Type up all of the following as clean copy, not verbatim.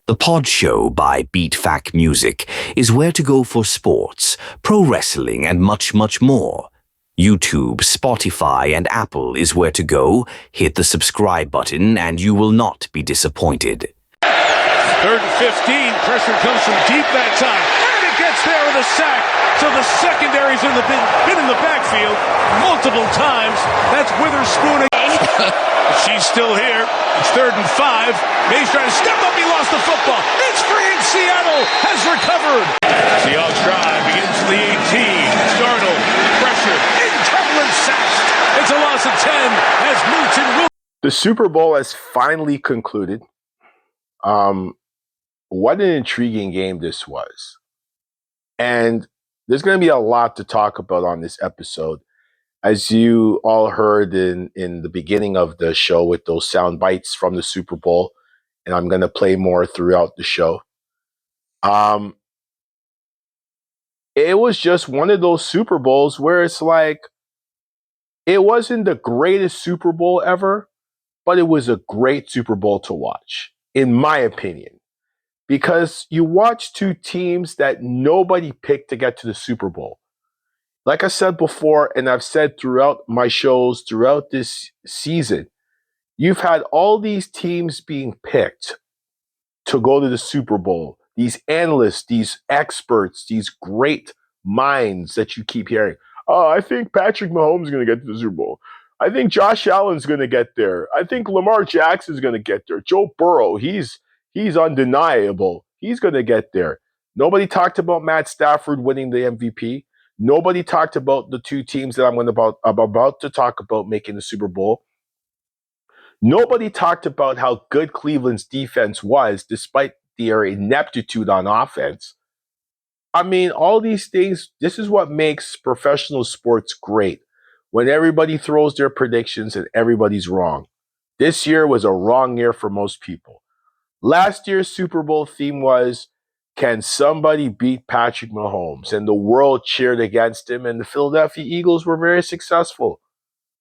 The Pod Show by Beat Music is where to go for sports, pro wrestling, and much, much more. YouTube, Spotify, and Apple is where to go. Hit the subscribe button and you will not be disappointed. 3rd and 15. Pressure comes from deep that time. And it gets there with a sack. So the secondary's been in the backfield multiple times. That's Witherspoon again. She's still here. It's 3rd and 5. May's trying to step up. He lost the football. It's free and Seattle has recovered. Seahawks drive begins to the 18. Darnold, pressure, in trouble and sacked. It's a loss of 10 as Mooch and Will. The Super Bowl has finally concluded. What an intriguing game this was. And there's going to be a lot to talk about on this episode. As you all heard in the beginning of the show with those sound bites from the Super Bowl, and I'm going to play more throughout the show. It was just one of those Super Bowls where it's like, it wasn't the greatest Super Bowl ever, but it was a great Super Bowl to watch, in my opinion. Because you watch two teams that nobody picked to get to the Super Bowl. Like I said before, and I've said throughout my shows, throughout this season, you've had all these teams being picked to go to the Super Bowl. These analysts, these experts, these great minds that you keep hearing. Oh, I think Patrick Mahomes is going to get to the Super Bowl. I think Josh Allen's going to get there. I think Lamar Jackson's going to get there. Joe Burrow, he's undeniable. He's going to get there. Nobody talked about Matt Stafford winning the MVP. Nobody talked about the two teams that I'm about to talk about making the Super Bowl. Nobody talked about how good Cleveland's defense was, despite their ineptitude on offense. I mean, all these things, this is what makes professional sports great. When everybody throws their predictions and everybody's wrong. This year was a wrong year for most people. Last year's Super Bowl theme was, can somebody beat Patrick Mahomes? And the world cheered against him, and the Philadelphia Eagles were very successful,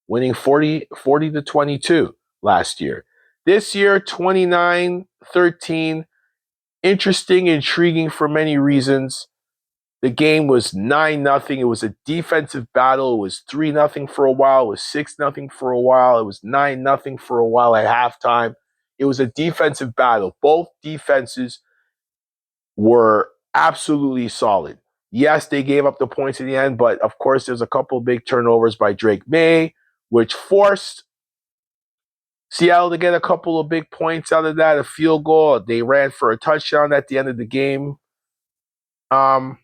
winning 40-22 last year. This year, 29-13, interesting, intriguing for many reasons. The game was 9-0. It was a defensive battle. It was 3-0 for a while. It was 6-0 for a while. It was 9-0 for a while at halftime. It was a defensive battle. Both defenses were absolutely solid. Yes, they gave up the points in the end, but of course, there's a couple big turnovers by Drake May, which forced Seattle to get a couple of big points out of that, a field goal. They ran for a touchdown at the end of the game. I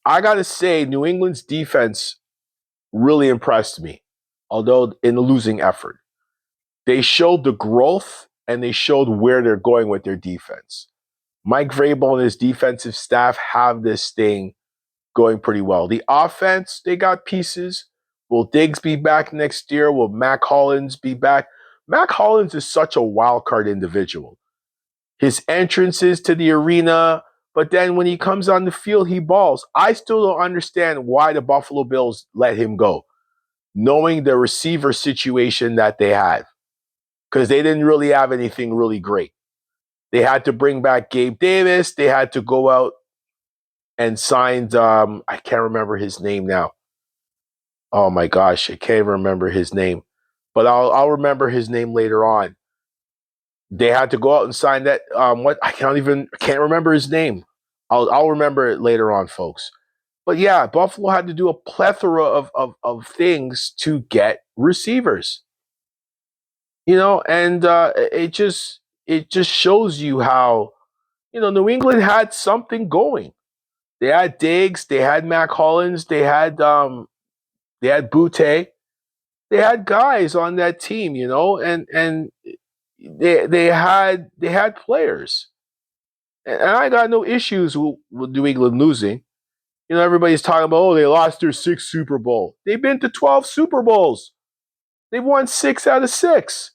got to say, New England's defense really impressed me, although in a losing effort. They showed the growth and they showed where they're going with their defense. Mike Vrabel and his defensive staff have this thing going pretty well. The offense, they got pieces. Will Diggs be back next year? Will Mac Hollins be back? Mac Hollins is such a wild card individual. His entrances to the arena, but then when he comes on the field, he balls. I still don't understand why the Buffalo Bills let him go, knowing the receiver situation that they had, because they didn't really have anything really great. They had to bring back Gabe Davis. They had to go out and signed, I can't remember his name now. Oh my gosh, I can't remember his name. But I'll remember his name later on. They had to go out and sign that. I can't remember his name. I'll remember it later on, folks. But yeah, Buffalo had to do a plethora of things to get receivers. You know, and it just shows you how, New England had something going. They had Diggs, they had Mac Hollins, they had Butte. They had guys on that team, and they had players. And I got no issues with New England losing. Everybody's talking about, they lost their 6th Super Bowl. They've been to 12 Super Bowls. They've won 6 out of 6.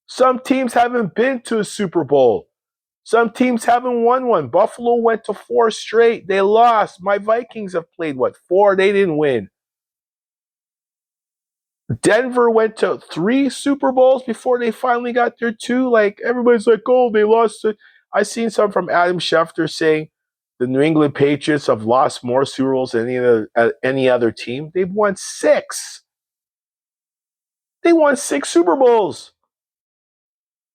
Some teams haven't been to a Super Bowl. Some teams haven't won one. Buffalo went to 4 straight. They lost. My Vikings have played, 4? They didn't win. Denver went to 3 Super Bowls before they finally got their 2. Like, everybody's like, oh, they lost it. I seen some from Adam Schefter saying the New England Patriots have lost more Super Bowls than any other team. They've won 6. They won 6 Super Bowls.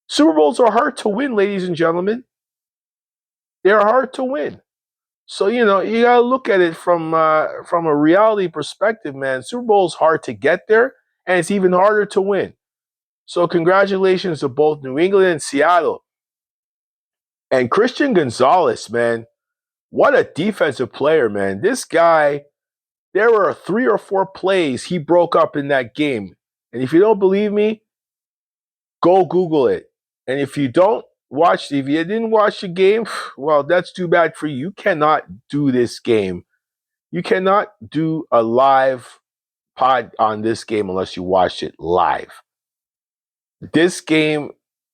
Super Bowls are hard to win, ladies and gentlemen. They're hard to win. So, you gotta look at it from a reality perspective, man. Super Bowl is hard to get there, and it's even harder to win. So, congratulations to both New England and Seattle. And Christian Gonzalez, man, what a defensive player, man. This guy, there were 3 or 4 plays he broke up in that game. And if you don't believe me, go Google it. And if you didn't watch the game, well, that's too bad for you. You cannot do this game. You cannot do a live pod on this game unless you watched it live. This game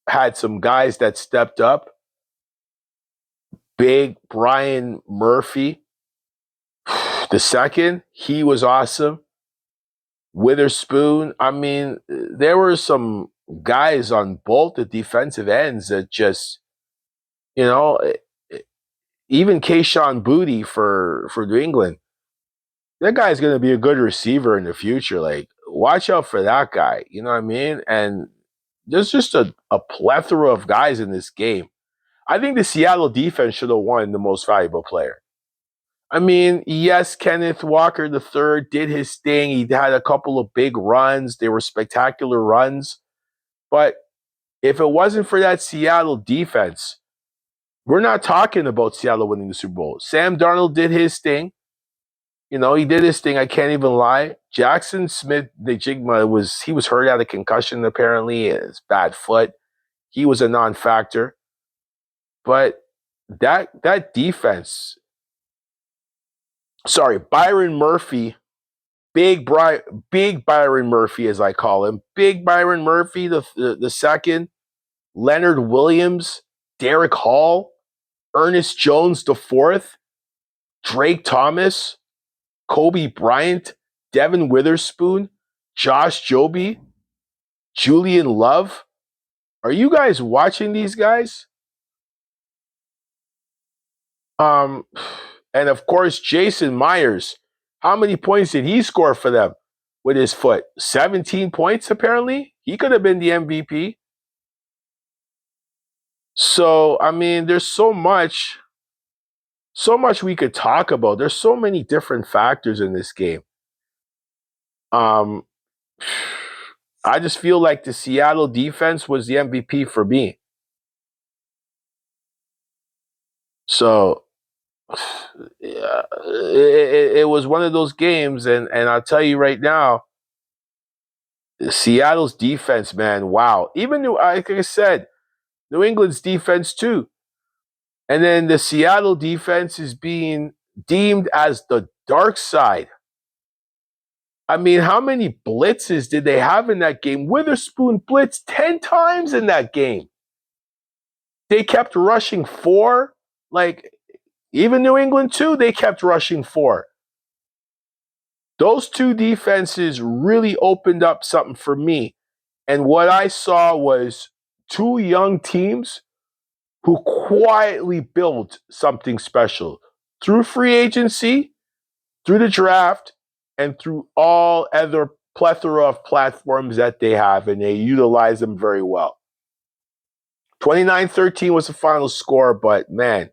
had some guys that stepped up. Big Brian Murphy, the second, he was awesome. Witherspoon, I mean, there were some guys on both the defensive ends that just, even Keyshawn Booty for New England, that guy's going to be a good receiver in the future. Like, watch out for that guy. You know what I mean? And there's just a plethora of guys in this game. I think the Seattle defense should have won the most valuable player. I mean, yes, Kenneth Walker III did his thing. He had a couple of big runs. They were spectacular runs. But if it wasn't for that Seattle defense, we're not talking about Seattle winning the Super Bowl. Sam Darnold did his thing. He did his thing. I can't even lie. Jackson Smith, the Jigma, was hurt out of concussion, apparently. His bad foot. He was a non-factor. But that defense, Byron Murphy, Big Byron Murphy, as I call him. Big Byron Murphy, the second. Leonard Williams, Derek Hall, Ernest Jones the fourth, Drake Thomas, Kobe Bryant, Devin Witherspoon, Josh Joby, Julian Love. Are you guys watching these guys? And of course, Jason Myers. How many points did he score for them with his foot? 17 points, apparently. He could have been the MVP. So, I mean, there's so much we could talk about. There's so many different factors in this game. I just feel like the Seattle defense was the MVP for me. So, yeah, it was one of those games, and I'll tell you right now, Seattle's defense, man, wow. Even like I said, New England's defense too. And then the Seattle defense is being deemed as the dark side. I mean, how many blitzes did they have in that game? Witherspoon blitzed 10 times in that game. They kept rushing 4. Like, even New England too, they kept rushing 4. Those two defenses really opened up something for me. And what I saw was 2 young teams who quietly built something special through free agency, through the draft, and through all other plethora of platforms that they have, and they utilize them very well. 29-13 was the final score, but man,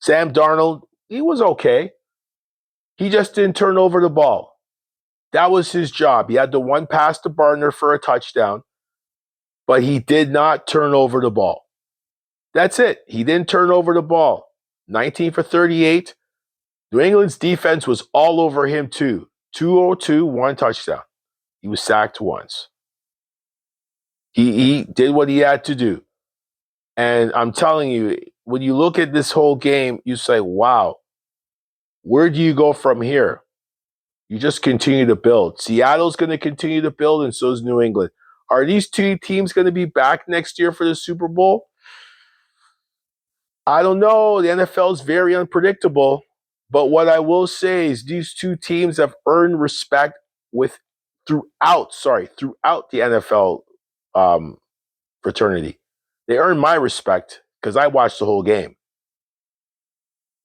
Sam Darnold, he was okay. He just didn't turn over the ball. That was his job. He had the one pass to Barner for a touchdown, but he did not turn over the ball. That's it. He didn't turn over the ball. 19 for 38. New England's defense was all over him too. 202, 1 touchdown. He was sacked once. He did what he had to do. And I'm telling you, when you look at this whole game, you say, wow, where do you go from here? You just continue to build. Seattle's going to continue to build, and so is New England. Are these 2 teams going to be back next year for the Super Bowl? I don't know. The NFL is very unpredictable. But what I will say is these 2 teams have earned respect with throughout the NFL fraternity. They earned my respect because I watched the whole game.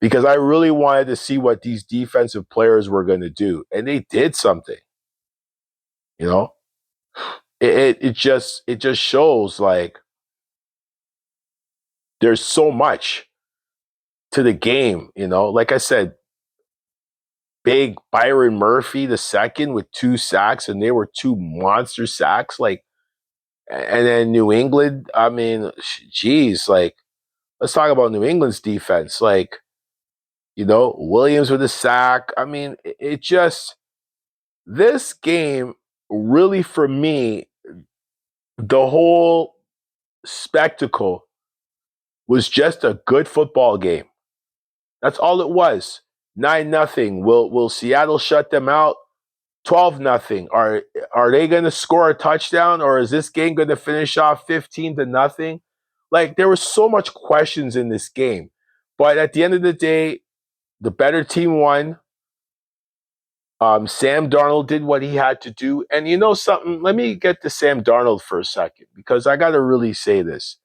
Because I really wanted to see what these defensive players were going to do. And they did something. You know? It just shows like there's so much to the game, you know? Like I said, big Byron Murphy the second with 2 sacks, and they were 2 monster sacks. Like, and then New England, I mean, geez, like, let's talk about New England's defense. Like, you know, Williams with a sack. I mean, it just, this game really, for me, the whole spectacle was just a good football game. That's all it was. 9-0. Will Seattle shut them out? 12-0. Are they going to score a touchdown, or is this game going to finish off 15-0? Like, there were so much questions in this game, but at the end of the day, the better team won. Sam Darnold did what he had to do, and you know something? Let me get to Sam Darnold for a second, because I got to really say this.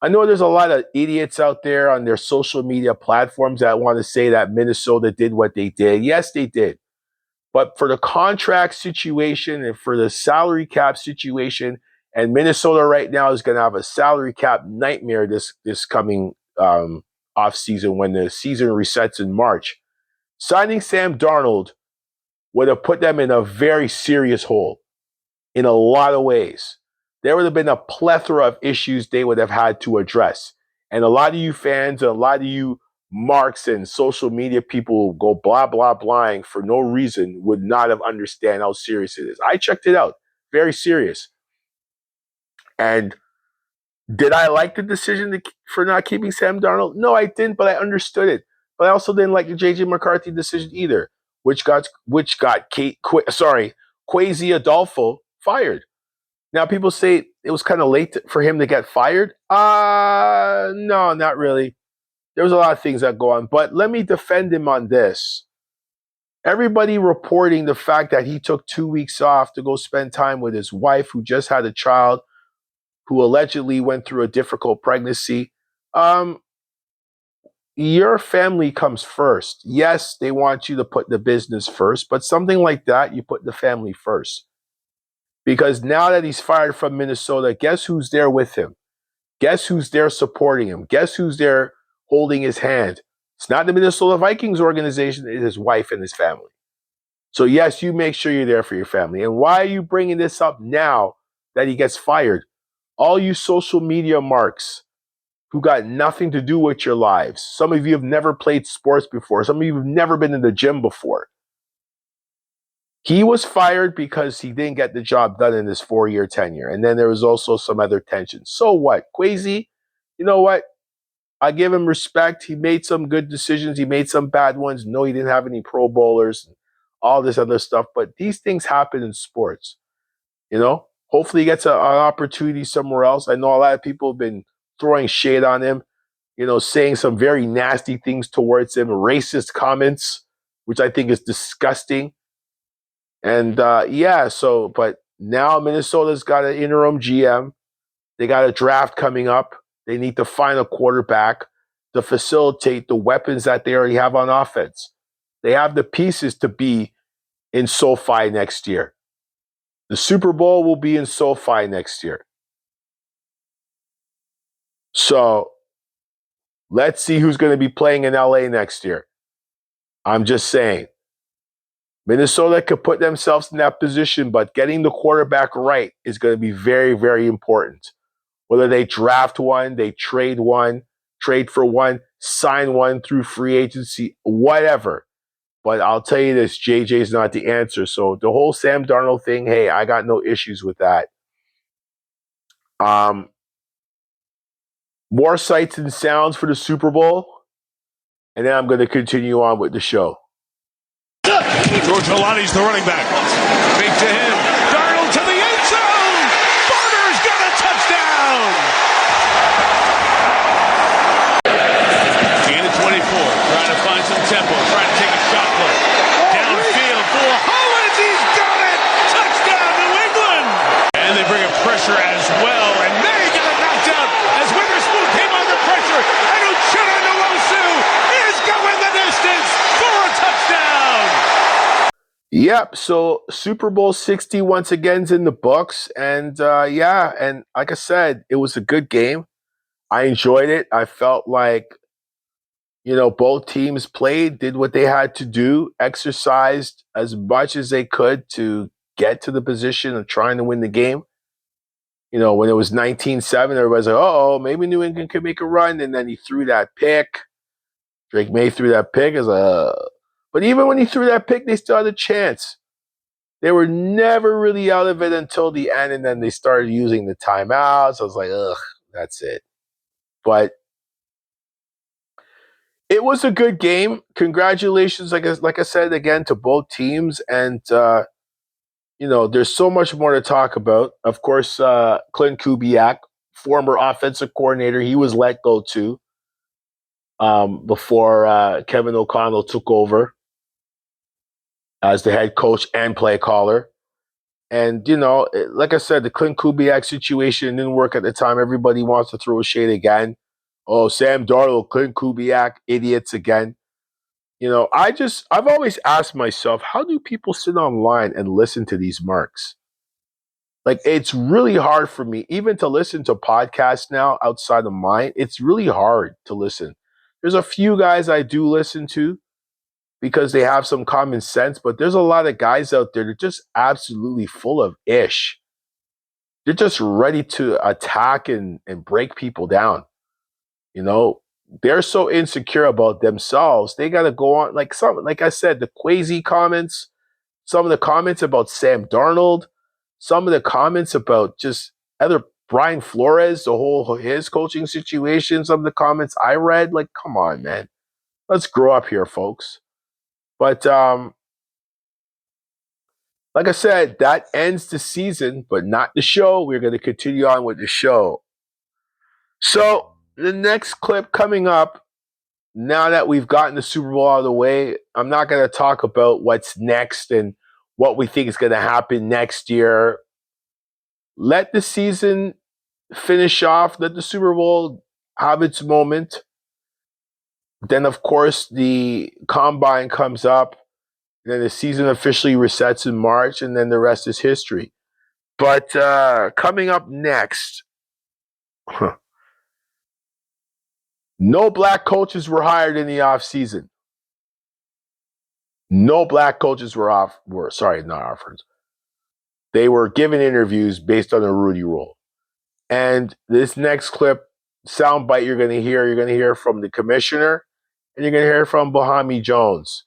I know there's a lot of idiots out there on their social media platforms that want to say that Minnesota did what they did. Yes, they did. But for the contract situation and for the salary cap situation, and Minnesota right now is going to have a salary cap nightmare this coming offseason when the season resets in March. Signing Sam Darnold would have put them in a very serious hole in a lot of ways. There would have been a plethora of issues they would have had to address. And a lot of you fans, and a lot of you marks and social media people who go blah, blah, blahing for no reason would not have understand how serious it is. I checked it out. Very serious. And did I like the decision for not keeping Sam Darnold? No, I didn't, but I understood it. But I also didn't like the J.J. McCarthy decision either, which got Kwesi Adolfo fired. Now, people say it was kind of late for him to get fired. No, not really. There was a lot of things that go on. But let me defend him on this. Everybody reporting the fact that he took 2 weeks off to go spend time with his wife, who just had a child, who allegedly went through a difficult pregnancy. Your family comes first. Yes, they want you to put the business first, but something like that, you put the family first. Because now that he's fired from Minnesota, guess who's there with him? Guess who's there supporting him? Guess who's there holding his hand? It's not the Minnesota Vikings organization, it's his wife and his family. So yes, you make sure you're there for your family. And why are you bringing this up now that he gets fired? All you social media marks who got nothing to do with your lives. Some of you have never played sports before. Some of you have never been in the gym before. He was fired because he didn't get the job done in his 4-year tenure. And then there was also some other tension. So what? Kwesi, you know what? I give him respect. He made some good decisions. He made some bad ones. No, he didn't have any Pro Bowlers, and all this other stuff. But these things happen in sports. You know? Hopefully he gets an opportunity somewhere else. I know a lot of people have been throwing shade on him, you know, saying some very nasty things towards him, racist comments, which I think is disgusting. And but now Minnesota's got an interim GM. They got a draft coming up. They need to find a quarterback to facilitate the weapons that they already have on offense. They have the pieces to be in SoFi next year. The Super Bowl will be in SoFi next year. So let's see who's going to be playing in LA next year. I'm just saying. Minnesota could put themselves in that position, but getting the quarterback right is going to be very, very important. Whether they draft one, they trade for one, sign one through free agency, whatever. But I'll tell you this, JJ's not the answer. So the whole Sam Darnold thing, hey, I got no issues with that. More sights and sounds for the Super Bowl, and then I'm going to continue on with the show. George Holani's the running back. Fake to him. Darnold to the end zone. Barber's got a touchdown. Gain of 24. Trying to find some tempo. Trying to take a shot play. Downfield for Hollins. He's got it. Touchdown. Yep. So Super Bowl 60 once again's in the books. And and like I said, it was a good game. I enjoyed it. I felt like, both teams played, did what they had to do, exercised as much as they could to get to the position of trying to win the game. When it was 19-7, everybody's like, oh, maybe New England could make a run. And then he threw that pick. Drake May threw that pick. But even when he threw that pick, they still had a chance. They were never really out of it until the end, and then they started using the timeouts. I was like, ugh, that's it. But it was a good game. Congratulations, like I said again, to both teams. And there's so much more to talk about. Of course, Clint Kubiak, former offensive coordinator, he was let go too before Kevin O'Connell took over as the head coach and play caller. And, like I said, the Clint Kubiak situation didn't work at the time. Everybody wants to throw shade again. Oh, Sam Darnold, Clint Kubiak, idiots again. I've always asked myself, how do people sit online and listen to these marks? Like, it's really hard for me, even to listen to podcasts now outside of mine. It's really hard to listen. There's a few guys I do listen to because they have some common sense, but there's a lot of guys out there that are just absolutely full of ish. They're just ready to attack and break people down. They're so insecure about themselves. They got to go on like I said, the crazy comments, some of the comments about Sam Darnold, some of the comments about just other Brian Flores, his coaching situation, some of the comments I read, like, come on, man. Let's grow up here, folks. But like I said, that ends the season, but not the show. We're going to continue on with the show. So the next clip coming up, now that we've gotten the Super Bowl out of the way, I'm not going to talk about what's next and what we think is going to happen next year. Let the season finish off. Let the Super Bowl have its moment. Then, of course, the combine comes up. Then the season officially resets in March, and then the rest is history. But coming up next, no black coaches were hired in the offseason. No black coaches were not offered. They were given interviews based on the Rudy rule. And this next clip, soundbite you're going to hear from the commissioner, and you're going to hear from Bahami Jones.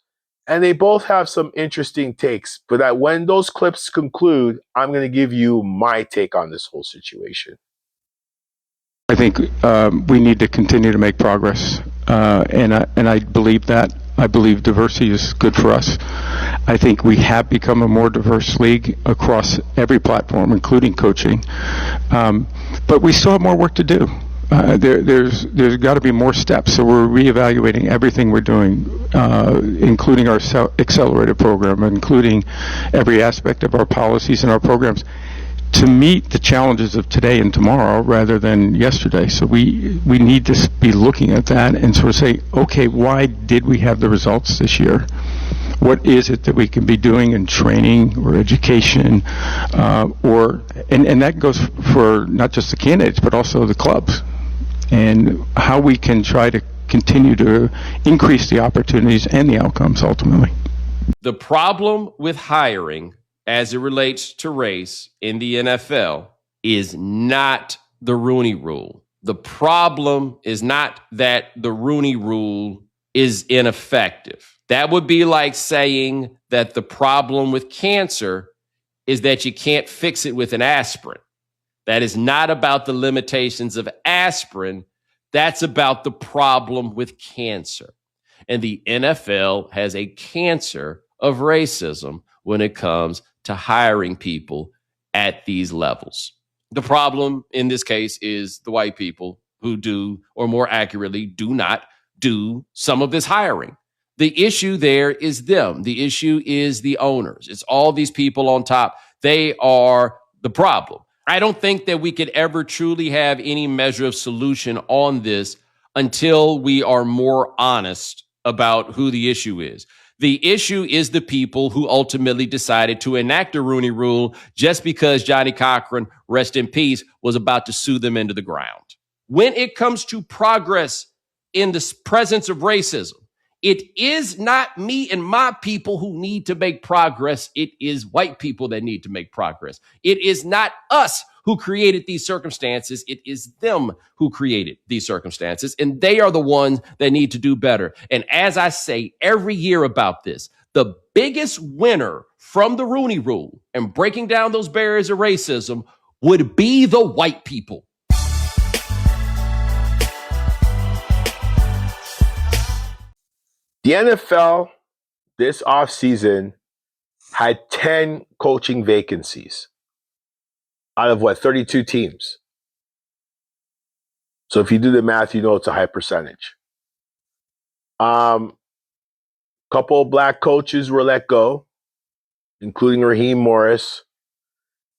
And they both have some interesting takes. But when those clips conclude, I'm going to give you my take on this whole situation. I think we need to continue to make progress, and I believe that. I believe diversity is good for us. I think we have become a more diverse league across every platform, including coaching. But we still have more work to do. There's got to be more steps. So we're reevaluating everything we're doing, including our accelerator program, including every aspect of our policies and our programs, to meet the challenges of today and tomorrow rather than yesterday. So we need to be looking at that and sort of say, okay, why did we have the results this year? What is it that we can be doing in training or education, and that goes for not just the candidates but also the clubs, and how we can try to continue to increase the opportunities and the outcomes ultimately. The problem with hiring as it relates to race in the NFL is not the Rooney Rule. The problem is not that the Rooney Rule is ineffective. That would be like saying that the problem with cancer is that you can't fix it with an aspirin. That is not about the limitations of aspirin. That's about the problem with cancer. And the NFL has a cancer of racism when it comes to hiring people at these levels. The problem in this case is the white people who do, or more accurately, do not do some of this hiring. The issue there is them. The issue is the owners. It's all these people on top. They are the problem. I don't think that we could ever truly have any measure of solution on this until we are more honest about who the issue is. The issue is the people who ultimately decided to enact the Rooney Rule just because Johnny Cochran, rest in peace, was about to sue them into the ground. When it comes to progress in the presence of racism, it is not me and my people who need to make progress. It is white people that need to make progress. It is not us who created these circumstances. It is them who created these circumstances, and they are the ones that need to do better. And as I say every year about this, the biggest winner from the Rooney Rule and breaking down those barriers of racism would be the white people. The NFL this offseason had 10 coaching vacancies out of 32 teams. So if you do the math, you know it's a high percentage. Couple of black coaches were let go, including Raheem Morris.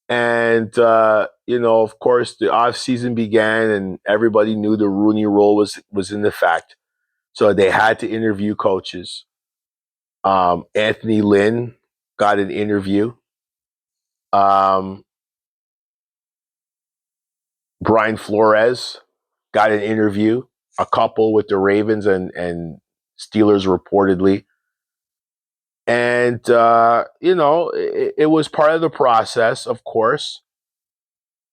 And, of course, the offseason began and everybody knew the Rooney Rule was in effect. So they had to interview coaches. Anthony Lynn got an interview. Brian Flores got an interview. A couple with the Ravens and Steelers reportedly. And, it was part of the process, of course.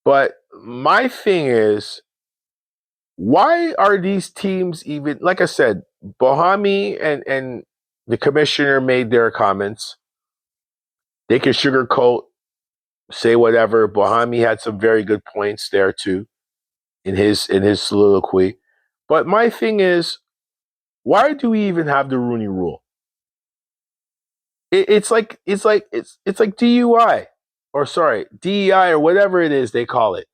But my thing is, why are these teams even, like I said, Bohami and the commissioner made their comments. They can sugarcoat, say whatever. Bohami had some very good points there too in his soliloquy. But my thing is, why do we even have the Rooney Rule? It's like DUI, or sorry, DEI, or whatever it is they call it.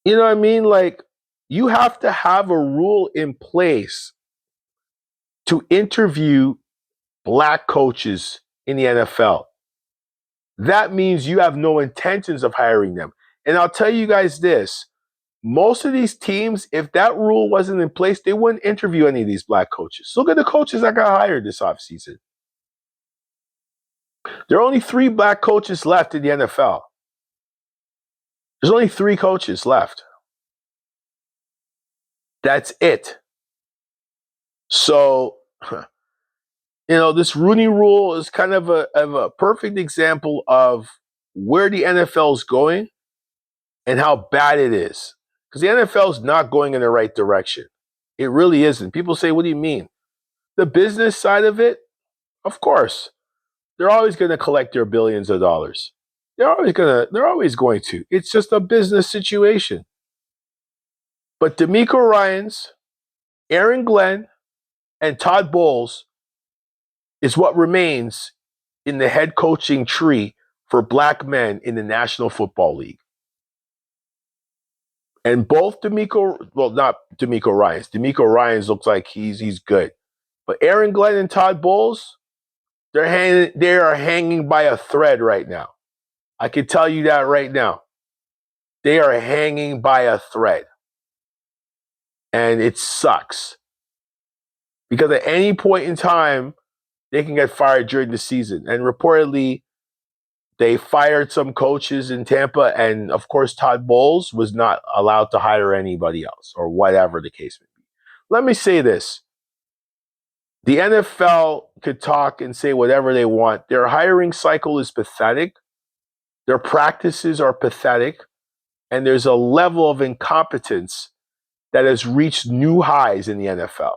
You know what I mean? Like, you have to have a rule in place to interview black coaches in the NFL. That means you have no intentions of hiring them. And I'll tell you guys this. Most of these teams, if that rule wasn't in place, they wouldn't interview any of these black coaches. Look at the coaches that got hired this offseason. There are only 3 black coaches left in the NFL. There's only 3 coaches left. That's it. So, this Rooney Rule is kind of a perfect example of where the NFL is going and how bad it is. Because the NFL is not going in the right direction. It really isn't. People say, what do you mean? The business side of it, of course. They're always going to collect their billions of dollars. They're always going to. It's just a business situation. But D'Amico Ryans, Aaron Glenn, and Todd Bowles is what remains in the head coaching tree for black men in the National Football League. And both not D'Amico Ryans. D'Amico Ryans looks like he's good. But Aaron Glenn and Todd Bowles, they are hanging by a thread right now. I can tell you that right now. They are hanging by a thread. And it sucks. Because at any point in time, they can get fired during the season. And reportedly, they fired some coaches in Tampa. And of course, Todd Bowles was not allowed to hire anybody else, or whatever the case may be. Let me say this. The NFL could talk and say whatever they want. Their hiring cycle is pathetic. Their practices are pathetic. And there's a level of incompetence that has reached new highs in the NFL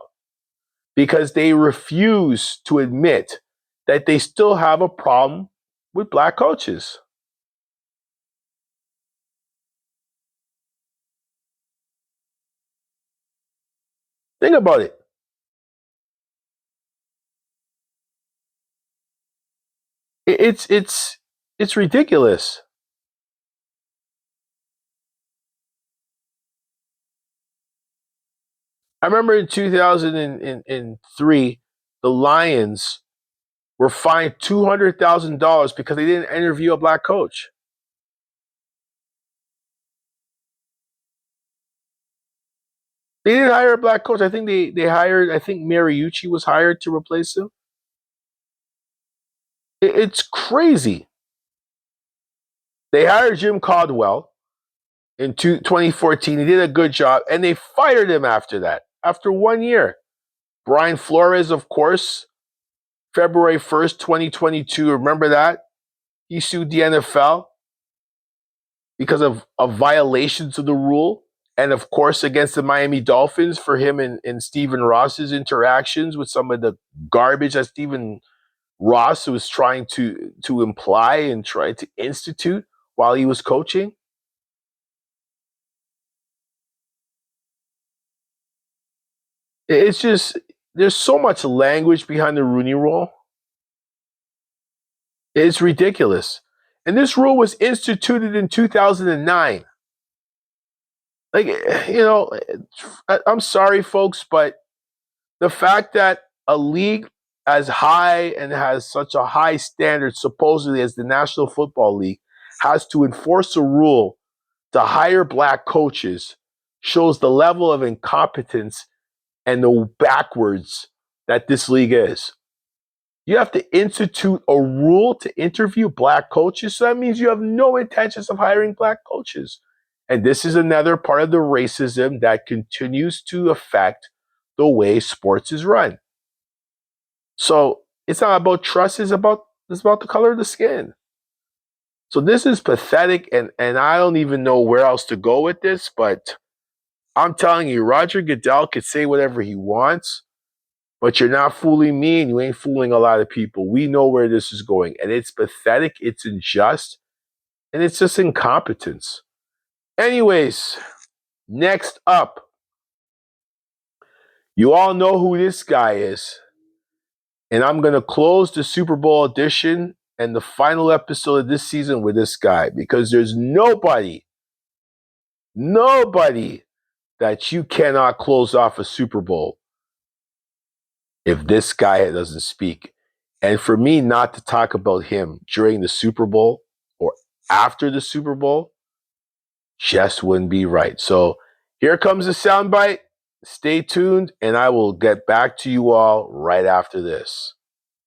because they refuse to admit that they still have a problem with black coaches. Think about it. It's ridiculous. I remember in 2003, the Lions were fined $200,000 because they didn't interview a black coach. They didn't hire a black coach. I think they hired, I think Mariucci was hired to replace him. It's crazy. They hired Jim Caldwell in 2014. He did a good job, and they fired him after that, after 1 year. Brian Flores, of course, February 1st, 2022. Remember that? He sued the NFL because of violations of the rule. And of course, against the Miami Dolphins for him and Stephen Ross's interactions with some of the garbage that Stephen Ross was trying to imply and try to institute while he was coaching. It's just, there's so much language behind the Rooney Rule. It's ridiculous. And this rule was instituted in 2009. Like, I'm sorry, folks, but the fact that a league as high and has such a high standard, supposedly, as the National Football League, has to enforce a rule to hire black coaches shows the level of incompetence and the backwards that this league is. You have to institute a rule to interview black coaches, so that means you have no intentions of hiring black coaches. And this is another part of the racism that continues to affect the way sports is run. So it's not about trust, it's about the color of the skin. So this is pathetic, and I don't even know where else to go with this, but I'm telling you, Roger Goodell could say whatever he wants, but you're not fooling me, and you ain't fooling a lot of people. We know where this is going, and it's pathetic, it's unjust, and it's just incompetence. Anyways, next up, you all know who this guy is. And I'm going to close the Super Bowl edition and the final episode of this season with this guy, because there's nobody that you cannot close off a Super Bowl if this guy doesn't speak. And for me not to talk about him during the Super Bowl or after the Super Bowl just wouldn't be right. So here comes the soundbite. Stay tuned, and I will get back to you all right after this.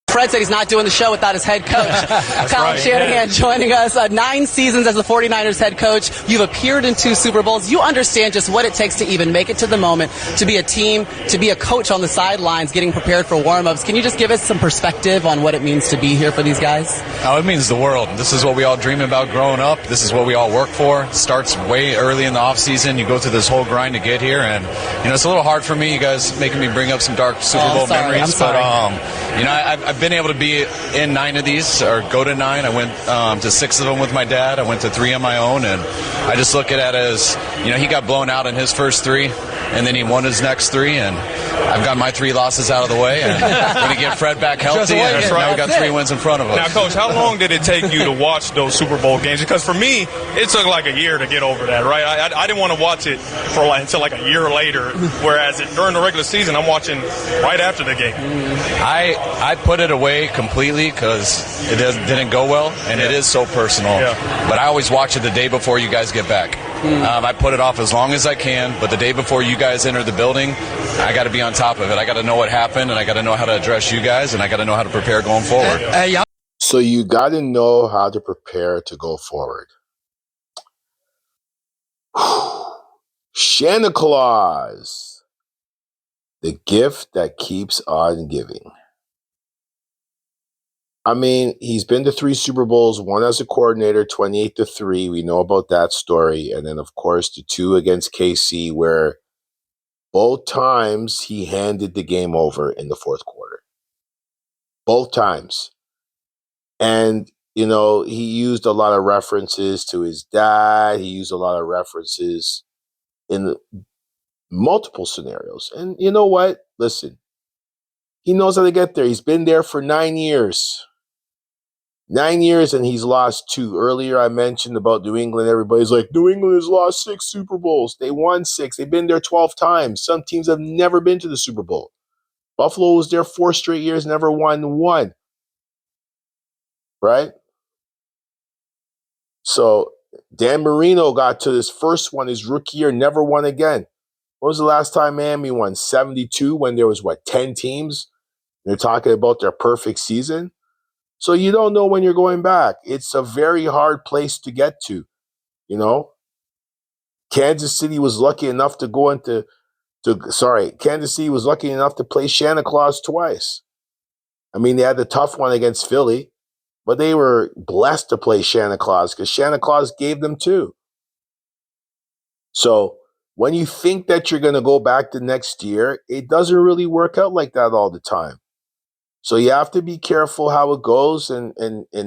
Fred said he's not doing the show without his head coach. Kyle Shanahan joining us. 9 seasons as the 49ers head coach. You've appeared in 2 Super Bowls. You understand just what it takes to even make it to the moment, to be a team, to be a coach on the sidelines, getting prepared for warm-ups. Can you just give us some perspective on what it means to be here for these guys? Oh, it means the world. This is what we all dream about growing up. This is what we all work for. It starts way early in the offseason. You go through this whole grind to get here, and it's a little hard for me. You guys making me bring up some dark Super Bowl memories. I'm sorry. But I've been able to be in 9 of these, or go to 9. I went to 6 of them with my dad. I went to 3 on my own, and I just look at it as, he got blown out in his first 3, and then he won his next 3, and I've got my 3 losses out of the way, and going to get Fred back healthy, and now we got 3 wins in front of us. Now, Coach, how long did it take you to watch those Super Bowl games? Because for me, it took like a year to get over that, right? I didn't want to watch it until like a year later, whereas during the regular season, I'm watching right after the game. I put it away completely because it didn't go well, and it is so personal. Yeah. But I always watch it the day before you guys get back. I put it off as long as I can, but the day before you guys enter the building, I got to be on top of it. I got to know what happened, and I got to know how to address you guys, and I got to know how to prepare going forward. So you got to know how to prepare to go forward. Santa Claus, the gift that keeps on giving. I mean, he's been to 3 Super Bowls, 1 as a coordinator, 28-3. We know about that story. And then, of course, the 2 against KC, where both times he handed the game over in the fourth quarter. Both times. And, he used a lot of references to his dad. He used a lot of references in multiple scenarios. And you know what? Listen, he knows how to get there. He's been there for 9 years. 9 years, and he's lost 2. Earlier, I mentioned about New England. Everybody's like, New England has lost 6 Super Bowls. They won 6. They've been there 12 times. Some teams have never been to the Super Bowl. Buffalo was there 4 straight years, never won 1. Right? So Dan Marino got to his first one his rookie year, never won again. When was the last time Miami won? 72 when there was, 10 teams? They're talking about their perfect season. So you don't know when you're going back. It's a very hard place to get to, you know? Kansas City was lucky enough to go into Kansas City was lucky enough to play Santa Claus twice. I mean, they had the tough one against Philly, but they were blessed to play Santa Claus because Santa Claus gave them two. So when you think that you're going to go back the next year, it doesn't really work out like that all the time. So you have to be careful how it goes and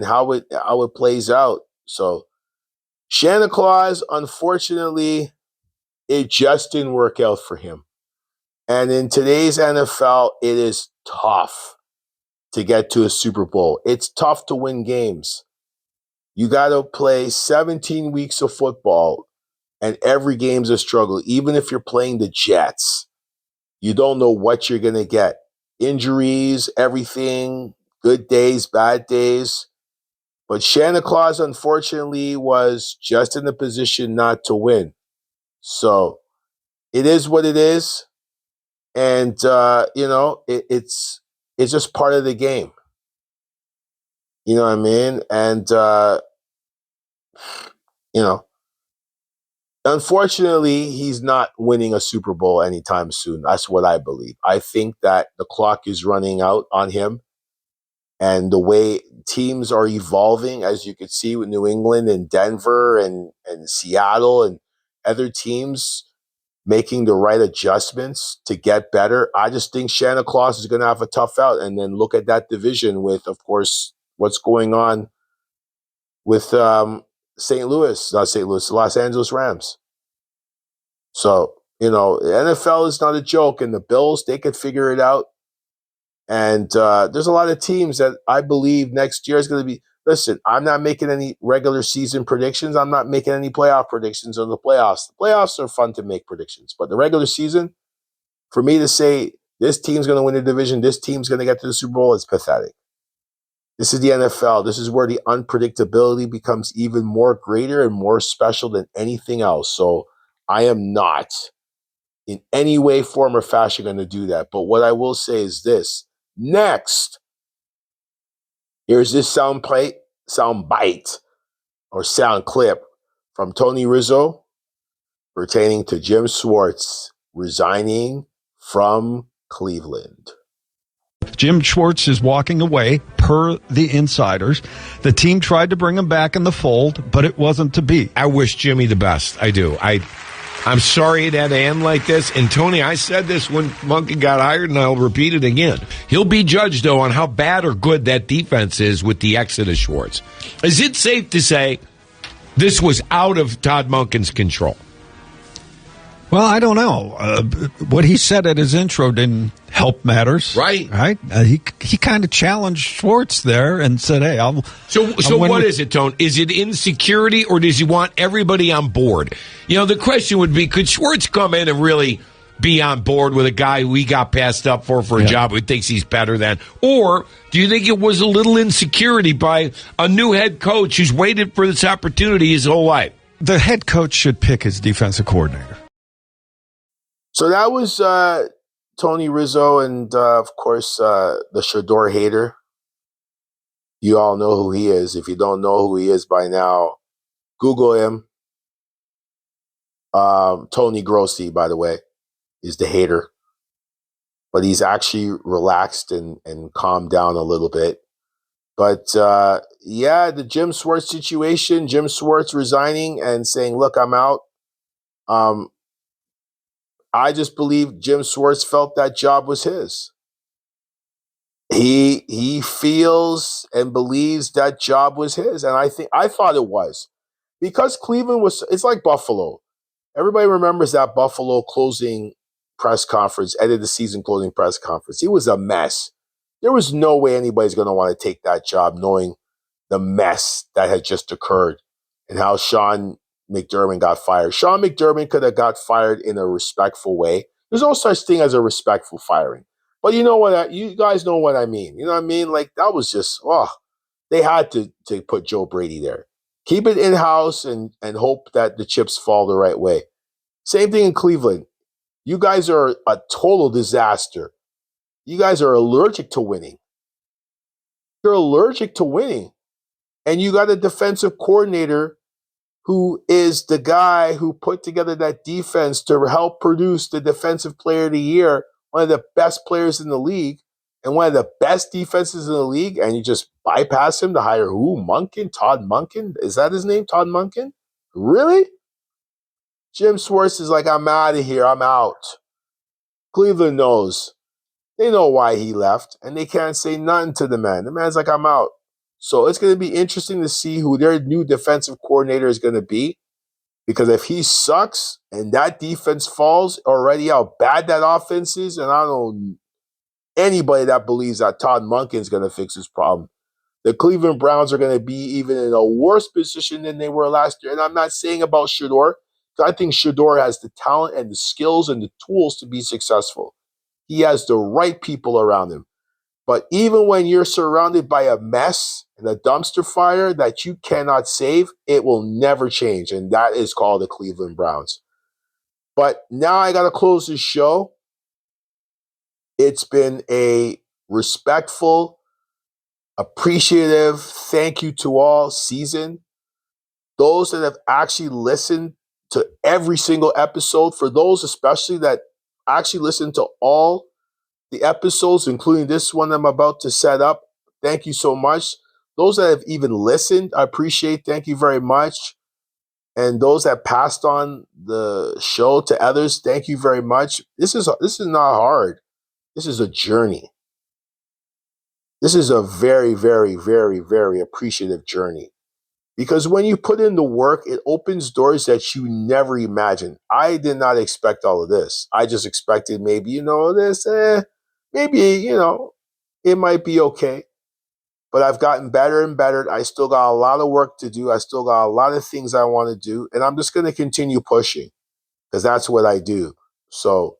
how it plays out. So Santa Claus, unfortunately, it just didn't work out for him. And in today's NFL, it is tough to get to a Super Bowl. It's tough to win games. You got to play 17 weeks of football, and every game's a struggle. Even if you're playing the Jets, you don't know what you're going to get. Injuries, everything, good days, bad days. But Santa Claus, unfortunately, was just in a position not to win. So it is what it is. And, it's just part of the game. You know what I mean? And, unfortunately, he's not winning a Super Bowl anytime soon. That's what I believe. I think that the clock is running out on him. And the way teams are evolving, as you could see with New England and Denver and Seattle and other teams making the right adjustments to get better, I just think Santa Claus is going to have a tough out. And then look at that division with, of course, what's going on with Los Angeles Rams. So, the NFL is not a joke, and the Bills, they could figure it out. And there's a lot of teams that I believe next year is going to be, listen, I'm not making any regular season predictions. I'm not making any playoff predictions on the playoffs. The playoffs are fun to make predictions, but the regular season, for me to say this team's going to win the division, this team's going to get to the Super Bowl, is pathetic. This is the NFL. This is where the unpredictability becomes even more greater and more special than anything else. So I am not in any way, form, or fashion going to do that. But what I will say is this. Next, here's this sound bite, or sound clip from Tony Rizzo pertaining to Jim Schwartz resigning from Cleveland. Jim Schwartz is walking away, per the insiders. The team tried to bring him back in the fold, but it wasn't to be. I wish Jimmy the best. I do. I'm sorry it had to end like this. And Tony, I said this when Monkey got hired, and I'll repeat it again. He'll be judged, though, on how bad or good that defense is with the exit of Schwartz. Is it safe to say this was out of Todd Monken's control? Well, I don't know. What he said at his intro didn't help matters. Right. He kind of challenged Schwartz there and said, hey, So what is it, Tone? Is it insecurity, or does he want everybody on board? The question would be, could Schwartz come in and really be on board with a guy who he got passed up for a job who thinks he's better than? Or do you think it was a little insecurity by a new head coach who's waited for this opportunity his whole life? The head coach should pick his defensive coordinator. So that was Tony Rizzo and, of course, the Shador hater. You all know who he is. If you don't know who he is by now, Google him. Tony Grossi, by the way, is the hater. But he's actually relaxed and calmed down a little bit. But, the Jim Schwartz situation, Jim Schwartz resigning and saying, look, I'm out. I just believe Jim Schwartz felt that job was his. He feels and believes that job was his, and I thought it was, because Cleveland it's like Buffalo. Everybody remembers that Buffalo closing press conference, end of the season closing press conference. It was a mess. There was no way anybody's going to want to take that job, knowing the mess that had just occurred and how Sean McDermott got fired. Sean McDermott could have got fired in a respectful way. There's no such thing as a respectful firing. But you know what? You guys know what I mean. You know what I mean? Like, that was just, they had to put Joe Brady there. Keep it in-house and hope that the chips fall the right way. Same thing in Cleveland. You guys are a total disaster. You guys are allergic to winning. You're allergic to winning. And you got a defensive coordinator who is the guy who put together that defense to help produce the defensive player of the year, one of the best players in the league, and one of the best defenses in the league, and you just bypass him to hire who? Monken? Todd Monken? Is that his name? Todd Monken? Really? Jim Schwartz is like, I'm out of here. I'm out. Cleveland knows. They know why he left, and they can't say nothing to the man. The man's like, I'm out. So it's going to be interesting to see who their new defensive coordinator is going to be, because if he sucks and that defense falls, already how bad that offense is, and I don't know anybody that believes that Todd Monken is going to fix this problem. The Cleveland Browns are going to be even in a worse position than they were last year. And I'm not saying about Shador, because I think Shador has the talent and the skills and the tools to be successful. He has the right people around him. But even when you're surrounded by a mess and a dumpster fire that you cannot save, it will never change. And that is called the Cleveland Browns. But now I got to close this show. It's been a respectful, appreciative thank you to all season. Those that have actually listened to every single episode, for those especially that actually listen to all the episodes, including this one I'm about to set up, thank you so much. Those that have even listened, I appreciate. Thank you very much. And those that passed on the show to others, thank you very much. This is not hard. This is a journey. This is a very, very, very, very appreciative journey. Because when you put in the work, it opens doors that you never imagined. I did not expect all of this. I just expected maybe, this, maybe, it might be okay. But I've gotten better and better. I still got a lot of work to do. I still got a lot of things I want to do. And I'm just going to continue pushing, because that's what I do. So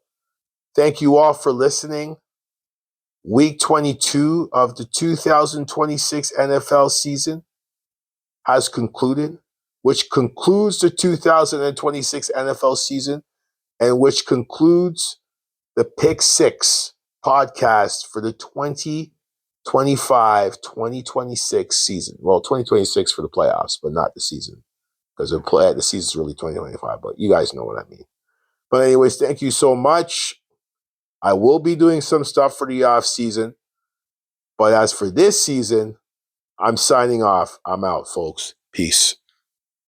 thank you all for listening. Week 22 of the 2026 NFL season has concluded, which concludes the 2026 NFL season, and which concludes the Pick6 podcast for the 2025-2026 season. Well, 2026 for the playoffs, but not the season, because the season's really 2025, but you guys know what I mean. But anyways, thank you so much. I will be doing some stuff for the off season, but as for this season, I'm signing off. I'm out, folks. Peace.